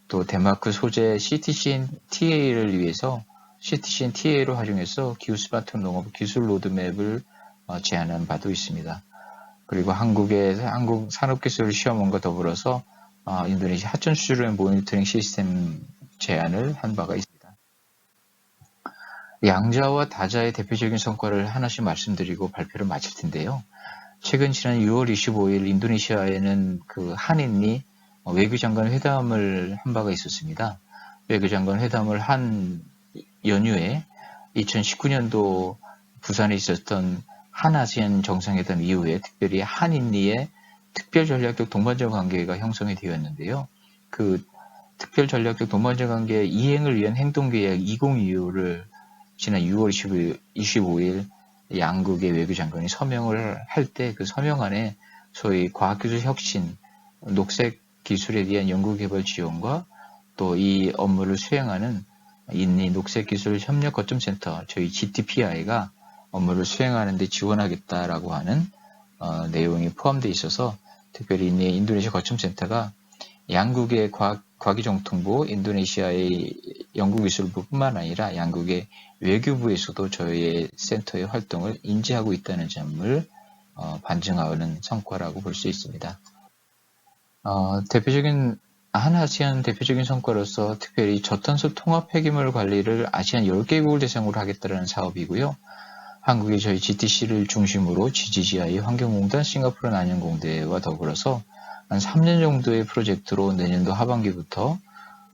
Speaker 4: 또 덴마크 소재 CTCN TA를 위해서 CTCN TA로 활용해서 기후 스마트 농업 기술 로드맵을 제안한 바도 있습니다. 그리고 한국 산업기술시험원과 더불어서 인도네시아 하천 수출의 모니터링 시스템 제안을 한 바가 있습니다. 양자와 다자의 대표적인 성과를 하나씩 말씀드리고 발표를 마칠 텐데요. 최근 지난 6월 25일 인도네시아에는 그 한인이 외교장관 회담을 한 바가 있었습니다. 외교장관 회담을 한 연휴에 2019년도 부산에 있었던 한아시안 정상회담 이후에 특별히 한인리의 특별 전략적 동반자 관계가 형성이 되었는데요. 그 특별 전략적 동반자 관계 이행을 위한 행동계약 2025를 지난 6월 25일 양국의 외교장관이 서명을 할 때 그 서명안에 소위 과학기술 혁신, 녹색 기술에 대한 연구개발 지원과 또 이 업무를 수행하는 인리 녹색기술협력거점센터 저희 GTPI가 업무를 수행하는 데 지원하겠다라고 하는 내용이 포함되어 있어서 특별히 인도네시아 거점센터가 양국의 과기정통부, 인도네시아의 연구기술부뿐만 아니라 양국의 외교부에서도 저희의 센터의 활동을 인지하고 있다는 점을 반증하는 성과라고 볼 수 있습니다. 한아시안 대표적인 성과로서 특별히 저탄소 통합 폐기물 관리를 아시안 10개국을 대상으로 하겠다는 사업이고요. 한국의 저희 GTC를 중심으로 GGGI, 환경공단, 싱가포르 난영공대와 더불어서 한 3년 정도의 프로젝트로 내년도 하반기부터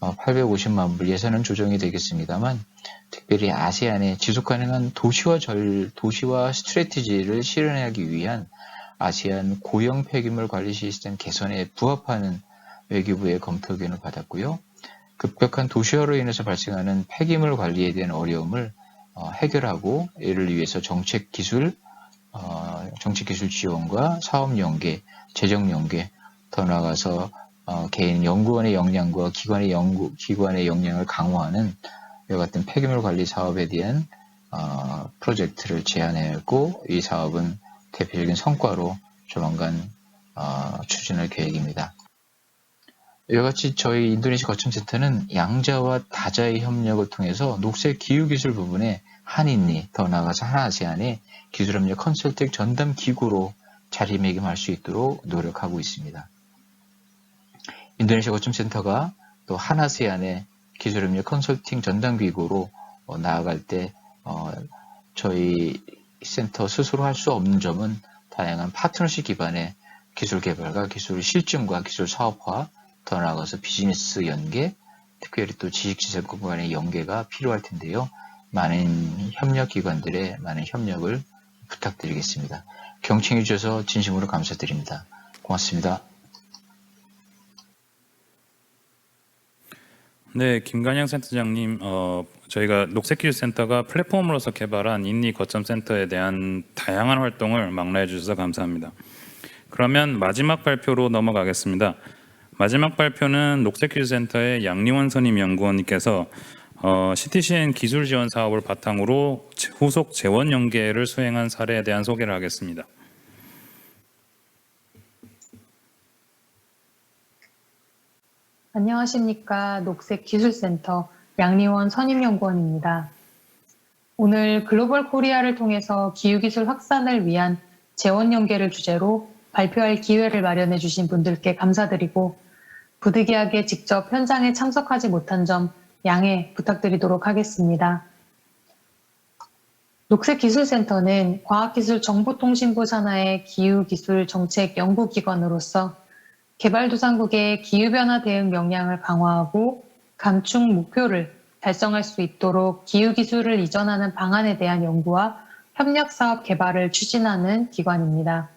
Speaker 4: 850만 불 예산은 조정이 되겠습니다만 특별히 아세안의 지속가능한 도시화 스트래티지를 실현하기 위한 아시안 고형 폐기물 관리 시스템 개선에 부합하는 외교부의 검토 의견을 받았고요. 급격한 도시화로 인해서 발생하는 폐기물 관리에 대한 어려움을 해결하고 이를 위해서 정책 기술 지원과 사업 연계, 재정 연계, 더 나아가서 개인 연구원의 역량과 기관의 역량을 강화하는 이와 같은 폐기물 관리 사업에 대한 프로젝트를 제안했고 이 사업은 대표적인 성과로 조만간 추진할 계획입니다. 이와 같이 저희 인도네시아 거점센터는 양자와 다자의 협력을 통해서 녹색 기후기술 부분에 한인리, 더 나아가서 한아시안의 기술협력 컨설팅 전담 기구로 자리매김할 수 있도록 노력하고 있습니다. 인도네시아 거점센터가 또 한아시안의 기술협력 컨설팅 전담 기구로 나아갈 때 저희 센터 스스로 할 수 없는 점은 다양한 파트너십 기반의 기술 개발과 기술 실증과 기술 사업화, 더 나아가서 비즈니스 연계, 특별히 또 지식재산권 간의 연계가 필요할 텐데요. 많은 협력기관들의 많은 협력을 부탁드리겠습니다. 경청해 주셔서 진심으로 감사드립니다. 고맙습니다.
Speaker 2: 네, 김관영 센터장님, 저희가 녹색기술센터가 플랫폼으로서 개발한 인리 거점센터에 대한 다양한 활동을 망라해 주셔서 감사합니다. 그러면 마지막 발표로 넘어가겠습니다. 마지막 발표는 녹색기술센터의 양리원 선임 연구원님께서 CTCN 기술 지원 사업을 바탕으로 후속 재원 연계를 수행한 사례에 대한 소개를 하겠습니다.
Speaker 5: 안녕하십니까. 녹색기술센터 양리원 선임연구원입니다. 오늘 글로벌 코리아를 통해서 기후기술 확산을 위한 재원 연계를 주제로 발표할 기회를 마련해 주신 분들께 감사드리고 부득이하게 직접 현장에 참석하지 못한 점 양해 부탁드리도록 하겠습니다. 녹색기술센터는 과학기술정보통신부 산하의 기후기술 정책 연구기관으로서 개발도상국의 기후변화 대응 역량을 강화하고 감축 목표를 달성할 수 있도록 기후기술을 이전하는 방안에 대한 연구와 협력사업 개발을 추진하는 기관입니다.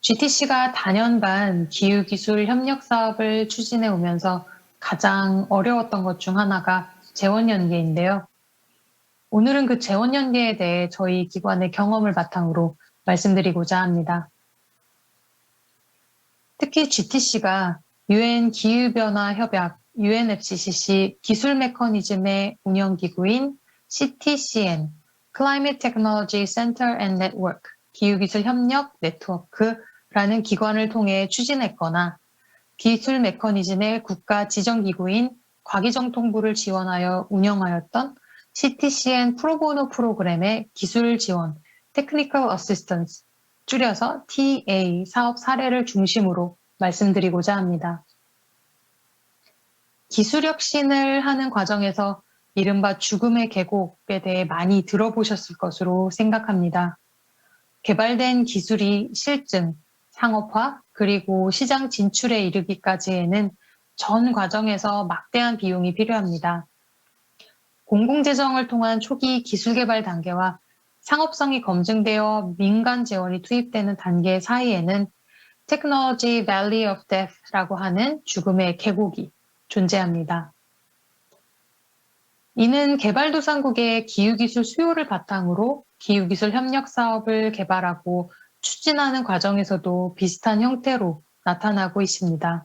Speaker 5: GTC가 다년간 기후기술 협력사업을 추진해 오면서 가장 어려웠던 것 중 하나가 재원 연계인데요. 오늘은 그 재원 연계에 대해 저희 기관의 경험을 바탕으로 말씀드리고자 합니다. 특히 GTC가 UN 기후변화 협약 UNFCCC 기술 메커니즘의 운영기구인 CTCN Climate Technology Center and Network 기후기술 협력 네트워크라는 기관을 통해 추진했거나 기술 메커니즘의 국가 지정기구인 과기정통부를 지원하여 운영하였던 CTCN 프로보노 프로그램의 기술 지원 Technical Assistance 줄여서 TA 사업 사례를 중심으로 말씀드리고자 합니다. 기술 혁신을 하는 과정에서 이른바 죽음의 계곡에 대해 많이 들어보셨을 것으로 생각합니다. 개발된 기술이 실증, 상업화, 그리고 시장 진출에 이르기까지에는 전 과정에서 막대한 비용이 필요합니다. 공공재정을 통한 초기 기술 개발 단계와 상업성이 검증되어 민간 재원이 투입되는 단계 사이에는 Technology Valley of Death라고 하는 죽음의 계곡이 존재합니다. 이는 개발도상국의 기후기술 수요를 바탕으로 기후기술 협력 사업을 개발하고 추진하는 과정에서도 비슷한 형태로 나타나고 있습니다.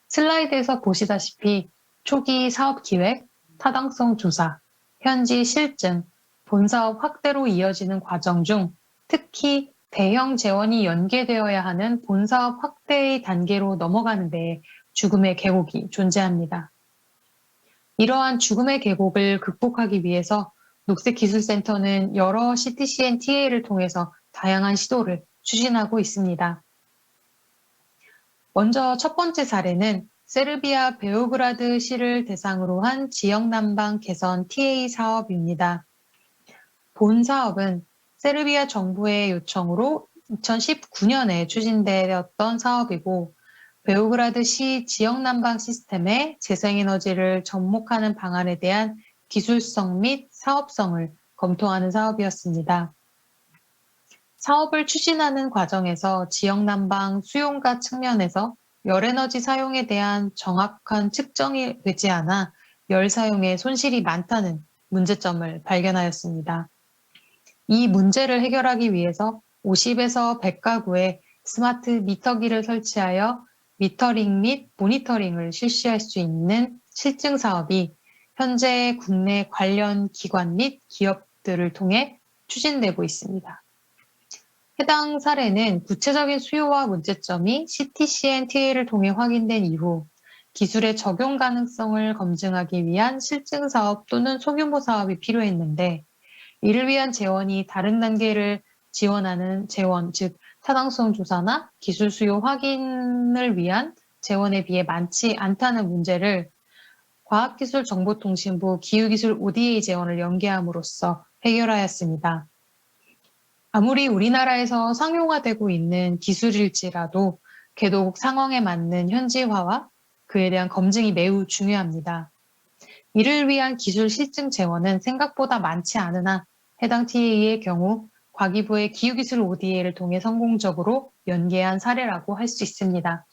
Speaker 5: 슬라이드에서 보시다시피 초기 사업 기획, 타당성 조사, 현지 실증, 본사업 확대로 이어지는 과정 중 특히 대형 재원이 연계되어야 하는 본사업 확대의 단계로 넘어가는 데에 죽음의 계곡이 존재합니다. 이러한 죽음의 계곡을 극복하기 위해서 녹색기술센터는 여러 CTCN TA를 통해서 다양한 시도를 추진하고 있습니다. 먼저 첫 번째 사례는 세르비아 베오그라드 시를 대상으로 한 지역 난방 개선 TA 사업입니다. 본 사업은 세르비아 정부의 요청으로 2019년에 추진되었던 사업이고 베오그라드 시 지역 난방 시스템의 재생에너지를 접목하는 방안에 대한 기술성 및 사업성을 검토하는 사업이었습니다. 사업을 추진하는 과정에서 지역 난방 수용가 측면에서 열에너지 사용에 대한 정확한 측정이 되지 않아 열 사용에 손실이 많다는 문제점을 발견하였습니다. 이 문제를 해결하기 위해서 50에서 100가구에 스마트 미터기를 설치하여 미터링 및 모니터링을 실시할 수 있는 실증 사업이 현재 국내 관련 기관 및 기업들을 통해 추진되고 있습니다. 해당 사례는 구체적인 수요와 문제점이 CTCN TA를 통해 확인된 이후 기술의 적용 가능성을 검증하기 위한 실증 사업 또는 소규모 사업이 필요했는데 이를 위한 재원이 다른 단계를 지원하는 재원, 즉 타당성 조사나 기술 수요 확인을 위한 재원에 비해 많지 않다는 문제를 과학기술정보통신부 기후기술 ODA 재원을 연계함으로써 해결하였습니다. 아무리 우리나라에서 상용화되고 있는 기술일지라도 개도국 상황에 맞는 현지화와 그에 대한 검증이 매우 중요합니다. 이를 위한 기술 실증 재원은 생각보다 많지 않으나 해당 TA의 경우 과기부의 기후기술 ODA를 통해 성공적으로 연계한 사례라고 할 수 있습니다.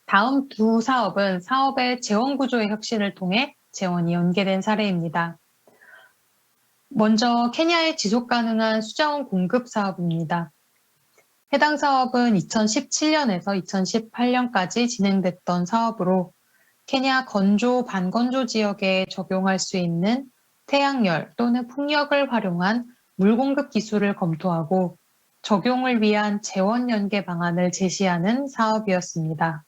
Speaker 5: 다음 두 사업은 사업의 재원 구조의 혁신을 통해 재원이 연계된 사례입니다. 먼저 케냐의 지속가능한 수자원 공급 사업입니다. 해당 사업은 2017년에서 2018년까지 진행됐던 사업으로 케냐 건조, 반건조 지역에 적용할 수 있는 태양열 또는 풍력을 활용한 물 공급 기술을 검토하고 적용을 위한 재원 연계 방안을 제시하는 사업이었습니다.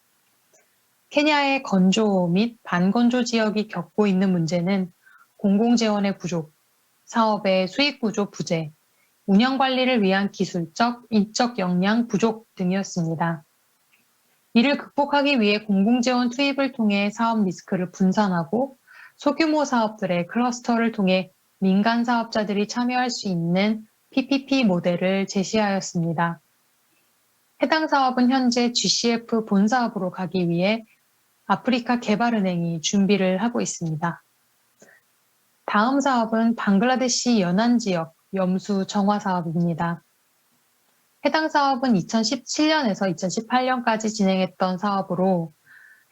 Speaker 5: 케냐의 건조 및 반건조 지역이 겪고 있는 문제는 공공재원의 부족, 사업의 수익구조 부재, 운영관리를 위한 기술적, 인적 역량 부족 등이었습니다. 이를 극복하기 위해 공공재원 투입을 통해 사업 리스크를 분산하고 소규모 사업들의 클러스터를 통해 민간 사업자들이 참여할 수 있는 PPP 모델을 제시하였습니다. 해당 사업은 현재 GCF 본사업으로 가기 위해 아프리카 개발은행이 준비를 하고 있습니다. 다음 사업은 방글라데시 연안 지역 염수 정화 사업입니다. 해당 사업은 2017년에서 2018년까지 진행했던 사업으로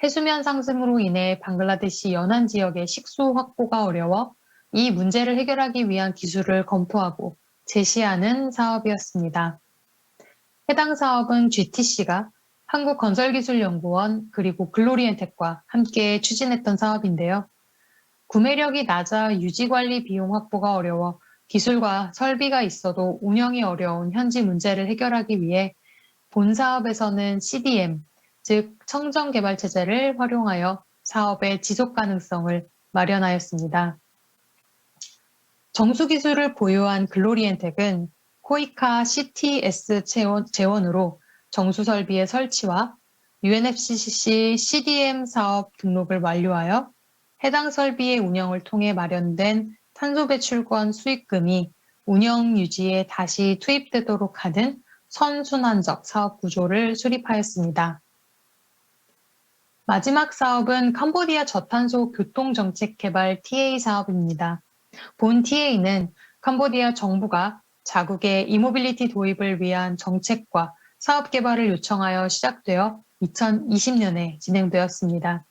Speaker 5: 해수면 상승으로 인해 방글라데시 연안 지역의 식수 확보가 어려워 이 문제를 해결하기 위한 기술을 검토하고 제시하는 사업이었습니다. 해당 사업은 GTC가 한국건설기술연구원 그리고 글로리엔텍과 함께 추진했던 사업인데요. 구매력이 낮아 유지관리 비용 확보가 어려워 기술과 설비가 있어도 운영이 어려운 현지 문제를 해결하기 위해 본 사업에서는 CDM, 즉 청정개발체제를 활용하여 사업의 지속 가능성을 마련하였습니다. 정수기술을 보유한 글로리엔텍은 코이카 CTS 재원으로 정수설비의 설치와 UNFCCC CDM 사업 등록을 완료하여 해당 설비의 운영을 통해 마련된 탄소배출권 수익금이 운영 유지에 다시 투입되도록 하는 선순환적 사업 구조를 수립하였습니다. 마지막 사업은 캄보디아 저탄소 교통정책 개발 TA 사업입니다. 본 TA는 캄보디아 정부가 자국의 이모빌리티 도입을 위한 정책과 사업 개발을 요청하여 시작되어 2020년에 진행되었습니다.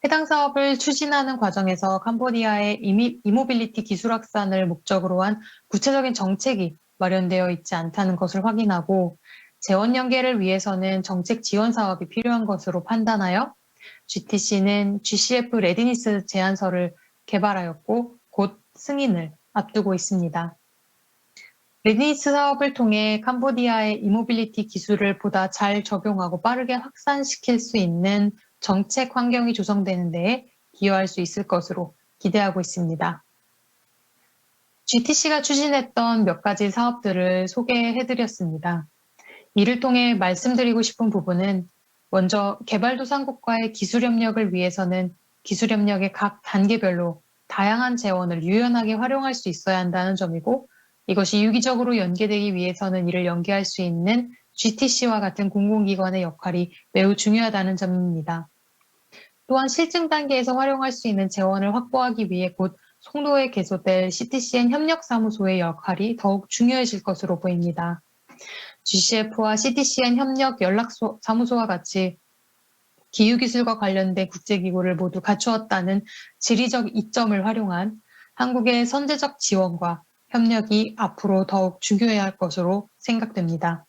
Speaker 5: 해당 사업을 추진하는 과정에서 캄보디아의 이모빌리티 기술 확산을 목적으로 한 구체적인 정책이 마련되어 있지 않다는 것을 확인하고 재원 연계를 위해서는 정책 지원 사업이 필요한 것으로 판단하여 GTC는 GCF 레디니스 제안서를 개발하였고 곧 승인을 앞두고 있습니다. 레디니스 사업을 통해 캄보디아의 이모빌리티 기술을 보다 잘 적용하고 빠르게 확산시킬 수 있는 정책 환경이 조성되는 데에 기여할 수 있을 것으로 기대하고 있습니다. GTC가 추진했던 몇 가지 사업들을 소개해드렸습니다. 이를 통해 말씀드리고 싶은 부분은 먼저 개발도상국과의 기술협력을 위해서는 기술협력의 각 단계별로 다양한 재원을 유연하게 활용할 수 있어야 한다는 점이고 이것이 유기적으로 연계되기 위해서는 이를 연계할 수 있는 GTC와 같은 공공기관의 역할이 매우 중요하다는 점입니다. 또한 실증 단계에서 활용할 수 있는 재원을 확보하기 위해 곧 송도에 개소될 CTCN 협력사무소의 역할이 더욱 중요해질 것으로 보입니다. GCF와 CTCN 협력 연락사무소와 같이 기후기술과 관련된 국제기구를 모두 갖추었다는 지리적 이점을 활용한 한국의 선제적 지원과 협력이 앞으로 더욱 중요해야 할 것으로 생각됩니다.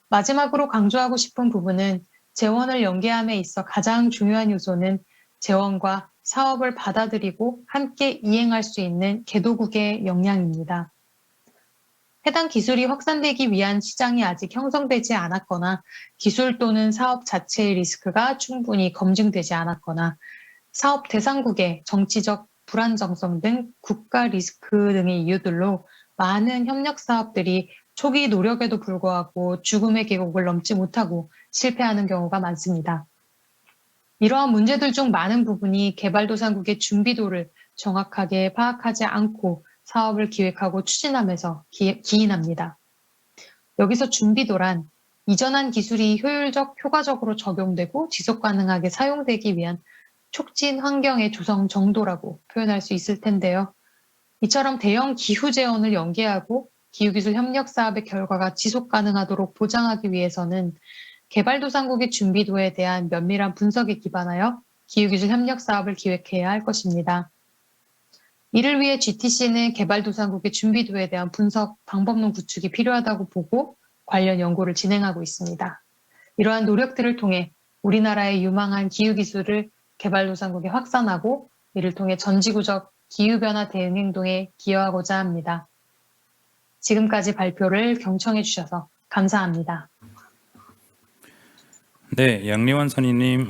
Speaker 5: 마지막으로 강조하고 싶은 부분은 재원을 연계함에 있어 가장 중요한 요소는 재원과 사업을 받아들이고 함께 이행할 수 있는 개도국의 역량입니다. 해당 기술이 확산되기 위한 시장이 아직 형성되지 않았거나 기술 또는 사업 자체의 리스크가 충분히 검증되지 않았거나 사업 대상국의 정치적 불안정성 등 국가 리스크 등의 이유들로 많은 협력 사업들이 초기 노력에도 불구하고 죽음의 계곡을 넘지 못하고 실패하는 경우가 많습니다. 이러한 문제들 중 많은 부분이 개발도상국의 준비도를 정확하게 파악하지 않고 사업을 기획하고 추진하면서 기인합니다. 여기서 준비도란 이전한 기술이 효과적으로 적용되고 지속 가능하게 사용되기 위한 촉진 환경의 조성 정도라고 표현할 수 있을 텐데요. 이처럼 대형 기후 재원을 연계하고 기후기술 협력 사업의 결과가 지속 가능하도록 보장하기 위해서는 개발도상국의 준비도에 대한 면밀한 분석에 기반하여 기후기술 협력 사업을 기획해야 할 것입니다. 이를 위해 GTC는 개발도상국의 준비도에 대한 분석 방법론 구축이 필요하다고 보고 관련 연구를 진행하고 있습니다. 이러한 노력들을 통해 우리나라의 유망한 기후기술을 개발도상국에 확산하고 이를 통해 전지구적 기후변화 대응 행동에 기여하고자 합니다. 지금까지 발표를 경청해 주셔서 감사합니다.
Speaker 2: 네, 양리원 선임님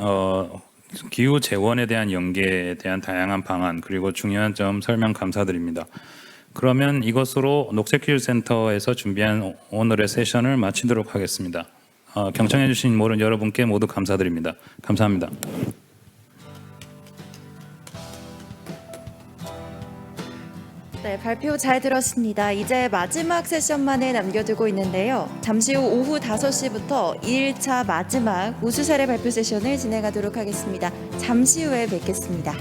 Speaker 2: 기후 재원에 대한 연계에 대한 다양한 방안 그리고 중요한 점 설명 감사드립니다. 그러면 이것으로 녹색기술센터에서 준비한 오늘의 세션을 마치도록 하겠습니다. 경청해 주신 모든 여러분께 모두 감사드립니다. 감사합니다.
Speaker 1: 네, 발표 잘 들었습니다. 이제 마지막 세션만을 남겨두고 있는데요. 잠시 후 오후 5시부터 2일차 마지막 우수사례 발표 세션을 진행하도록 하겠습니다. 잠시 후에 뵙겠습니다.